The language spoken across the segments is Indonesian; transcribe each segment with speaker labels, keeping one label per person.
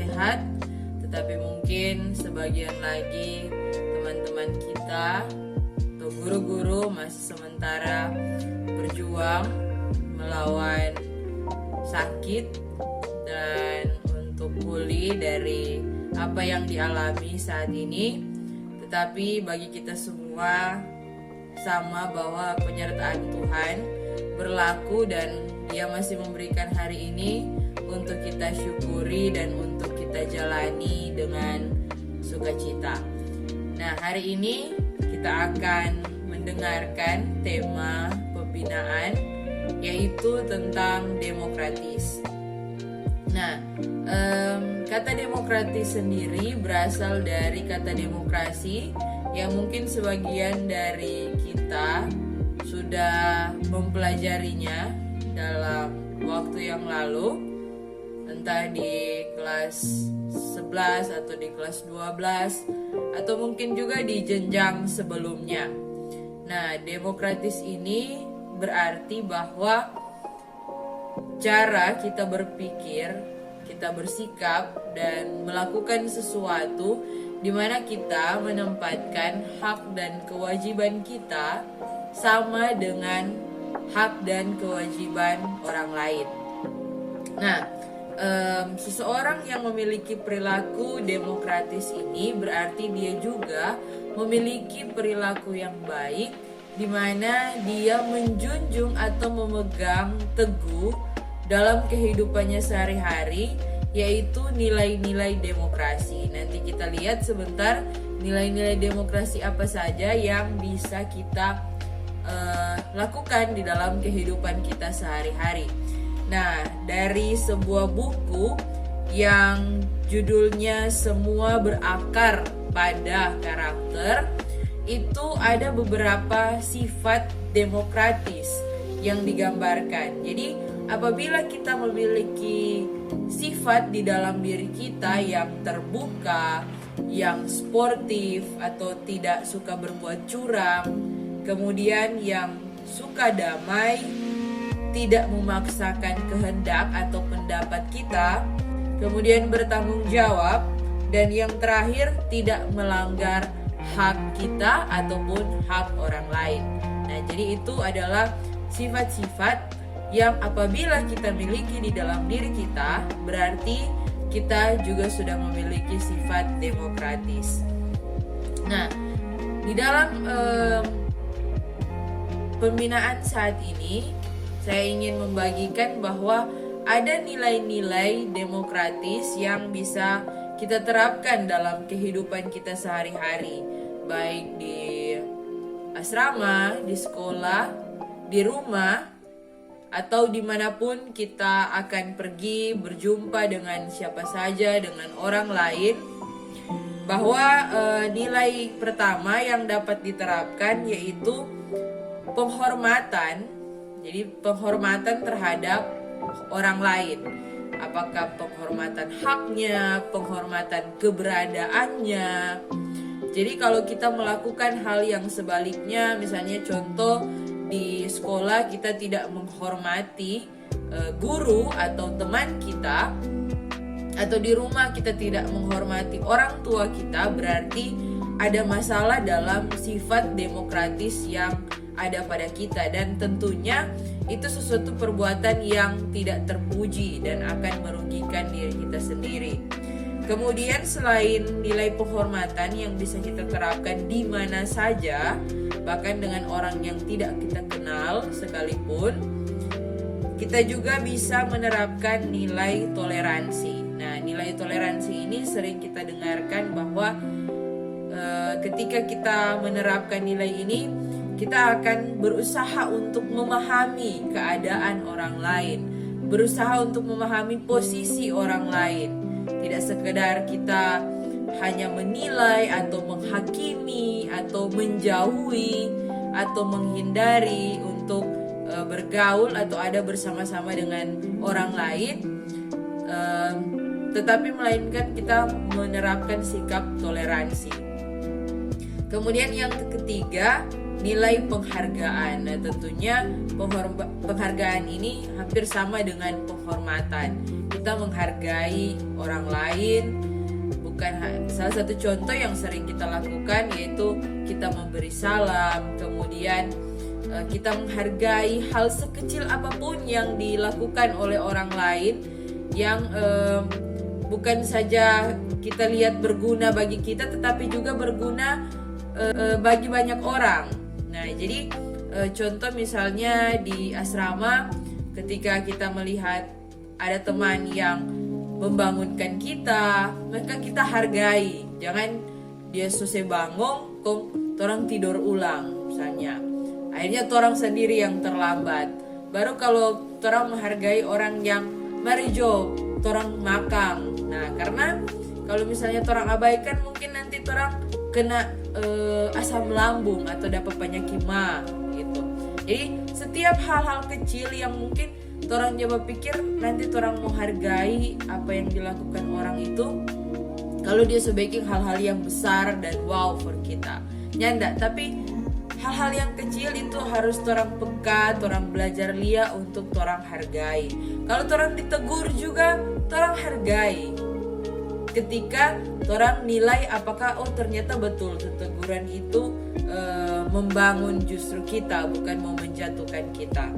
Speaker 1: sehat, tetapi mungkin sebagian lagi teman-teman kita atau guru-guru masih sementara berjuang melawan sakit dan untuk pulih dari apa yang dialami saat ini. Tetapi bagi kita semua sama bahwa penyertaan Tuhan berlaku dan Dia masih memberikan hari ini untuk kita syukuri dan untuk kita jalani dengan sukacita. Nah, hari ini kita akan mendengarkan tema pembinaan, yaitu tentang demokratis. Nah, kata demokratis sendiri berasal dari kata demokrasi yang mungkin sebagian dari kita sudah mempelajarinya dalam waktu yang lalu, entah di kelas 11 atau di kelas 12 atau mungkin juga di jenjang sebelumnya. Nah, demokratis ini berarti bahwa cara kita berpikir, kita bersikap dan melakukan sesuatu di mana kita menempatkan hak dan kewajiban kita sama dengan hak dan kewajiban orang lain. Nah, seseorang yang memiliki perilaku demokratis ini berarti dia juga memiliki perilaku yang baik, di mana dia menjunjung atau memegang teguh dalam kehidupannya sehari-hari, yaitu nilai-nilai demokrasi. Nanti kita lihat sebentar nilai-nilai demokrasi apa saja yang bisa kita lakukan di dalam kehidupan kita sehari-hari. Nah, dari sebuah buku yang judulnya Semua Berakar pada Karakter, itu ada beberapa sifat demokratis yang digambarkan. Jadi, apabila kita memiliki sifat di dalam diri kita yang terbuka, yang sportif atau tidak suka berbuat curang, kemudian yang suka damai, tidak memaksakan kehendak atau pendapat kita, kemudian bertanggung jawab, dan yang terakhir tidak melanggar hak kita ataupun hak orang lain. Nah, jadi itu adalah sifat-sifat yang apabila kita miliki di dalam diri kita, berarti kita juga sudah memiliki sifat demokratis. Nah, di dalam pembinaan saat ini, saya ingin membagikan bahwa ada nilai-nilai demokratis yang bisa kita terapkan dalam kehidupan kita sehari-hari, baik di asrama, di sekolah, di rumah, atau dimanapun kita akan pergi berjumpa dengan siapa saja, dengan orang lain. Bahwa nilai pertama yang dapat diterapkan yaitu penghormatan. Jadi penghormatan terhadap orang lain. Apakah penghormatan haknya, penghormatan keberadaannya. Jadi kalau kita melakukan hal yang sebaliknya, misalnya contoh di sekolah kita tidak menghormati guru atau teman kita, atau di rumah kita tidak menghormati orang tua kita, berarti ada masalah dalam sifat demokratis yang ada pada kita, dan tentunya itu sesuatu perbuatan yang tidak terpuji dan akan merugikan diri kita sendiri. Kemudian selain nilai penghormatan yang bisa kita terapkan di mana saja, bahkan dengan orang yang tidak kita kenal sekalipun, kita juga bisa menerapkan nilai toleransi. Nah, nilai toleransi ini sering kita dengarkan bahwa ketika kita menerapkan nilai ini, kita akan berusaha untuk memahami keadaan orang lain, berusaha untuk memahami posisi orang lain. Tidak sekedar kita hanya menilai atau menghakimi atau menjauhi atau menghindari untuk bergaul atau ada bersama-sama dengan orang lain, tetapi melainkan kita menerapkan sikap toleransi. Kemudian yang ketiga, nilai penghargaan. Nah, tentunya penghargaan ini hampir sama dengan penghormatan. Kita menghargai orang lain. Bukan salah satu contoh yang sering kita lakukan yaitu kita memberi salam, kemudian kita menghargai hal sekecil apapun yang dilakukan oleh orang lain yang bukan saja kita lihat berguna bagi kita, tetapi juga berguna bagi banyak orang. Nah, jadi contoh misalnya di asrama, ketika kita melihat ada teman yang membangunkan kita, maka kita hargai. Jangan dia susah bangun, kong orang tidur ulang misalnya. Akhirnya orang sendiri yang terlambat. Baru kalau orang menghargai orang yang mari jo, orang makan. Nah, karena kalau misalnya orang abaikan, mungkin nanti orang kena asam lambung atau dapat penyakit mah gitu. Jadi setiap hal-hal kecil yang mungkin orang coba pikir nanti orang mau hargai apa yang dilakukan orang itu, kalau dia sebaiknya hal-hal yang besar dan wow for kita nyanda, tapi hal-hal yang kecil itu harus orang peka, orang belajar lia untuk orang hargai. Kalau orang ditegur juga orang hargai. Ketika orang nilai apakah ternyata betul teguran itu membangun justru kita, bukan mau menjatuhkan kita.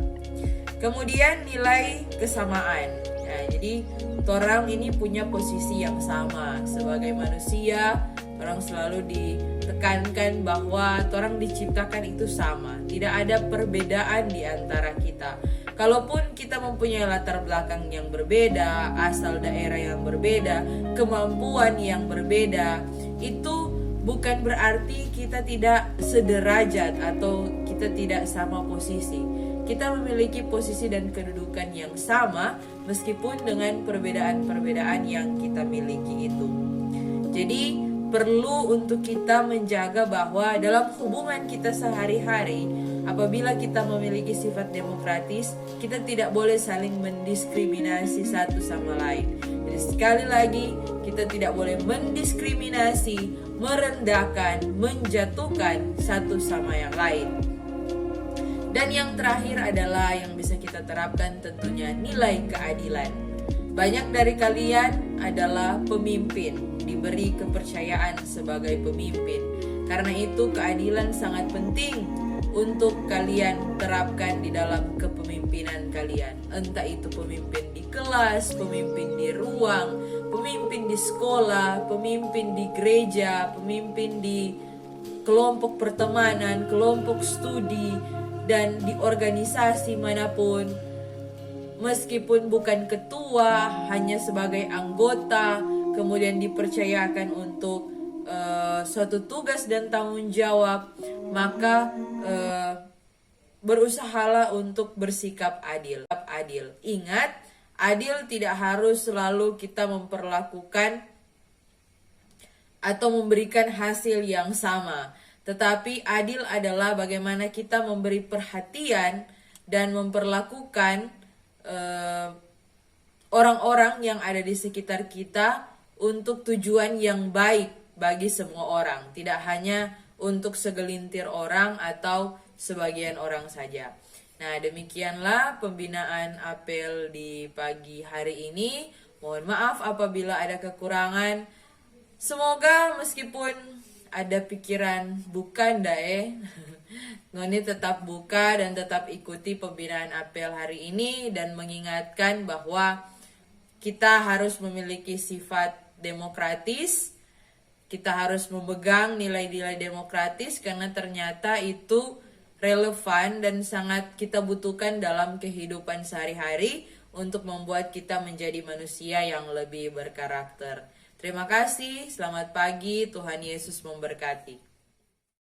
Speaker 1: Kemudian nilai kesamaan. Ya, jadi orang ini punya posisi yang sama sebagai manusia. Orang selalu ditekankan bahwa orang diciptakan itu sama, tidak ada perbedaan di antara kita. Kalaupun kita mempunyai latar belakang yang berbeda, asal daerah yang berbeda, kemampuan yang berbeda, itu bukan berarti kita tidak sederajat atau kita tidak sama posisi. Kita memiliki posisi dan kedudukan yang sama meskipun dengan perbedaan-perbedaan yang kita miliki itu. Jadi perlu untuk kita menjaga bahwa dalam hubungan kita sehari-hari, apabila kita memiliki sifat demokratis, kita tidak boleh saling mendiskriminasi satu sama lain. Jadi sekali lagi, kita tidak boleh mendiskriminasi, merendahkan, menjatuhkan satu sama yang lain. Dan yang terakhir adalah yang bisa kita terapkan tentunya nilai keadilan. Banyak dari kalian adalah pemimpin, diberi kepercayaan sebagai pemimpin. Karena itu keadilan sangat penting untuk kalian terapkan di dalam kepemimpinan kalian. Entah itu pemimpin di kelas, pemimpin di ruang, pemimpin di sekolah, pemimpin di gereja, pemimpin di kelompok pertemanan, kelompok studi, dan di organisasi manapun. Meskipun bukan ketua, hanya sebagai anggota, kemudian dipercayakan untuk suatu tugas dan tanggung jawab, maka berusahalah untuk bersikap adil. Ingat, adil tidak harus selalu kita memperlakukan atau memberikan hasil yang sama. Tetapi adil adalah bagaimana kita memberi perhatian dan memperlakukan orang-orang yang ada di sekitar kita untuk tujuan yang baik bagi semua orang. Tidak hanya untuk segelintir orang atau sebagian orang saja. Nah, demikianlah pembinaan apel di pagi hari ini. Mohon maaf apabila ada kekurangan. Semoga meskipun ada pikiran bukan Ngoni tetap buka dan tetap ikuti pembinaan apel hari ini dan mengingatkan bahwa kita harus memiliki sifat demokratis. Kita harus memegang nilai-nilai demokratis karena ternyata itu relevan dan sangat kita butuhkan dalam kehidupan sehari-hari untuk membuat kita menjadi manusia yang lebih berkarakter. Terima kasih, selamat pagi, Tuhan Yesus memberkati.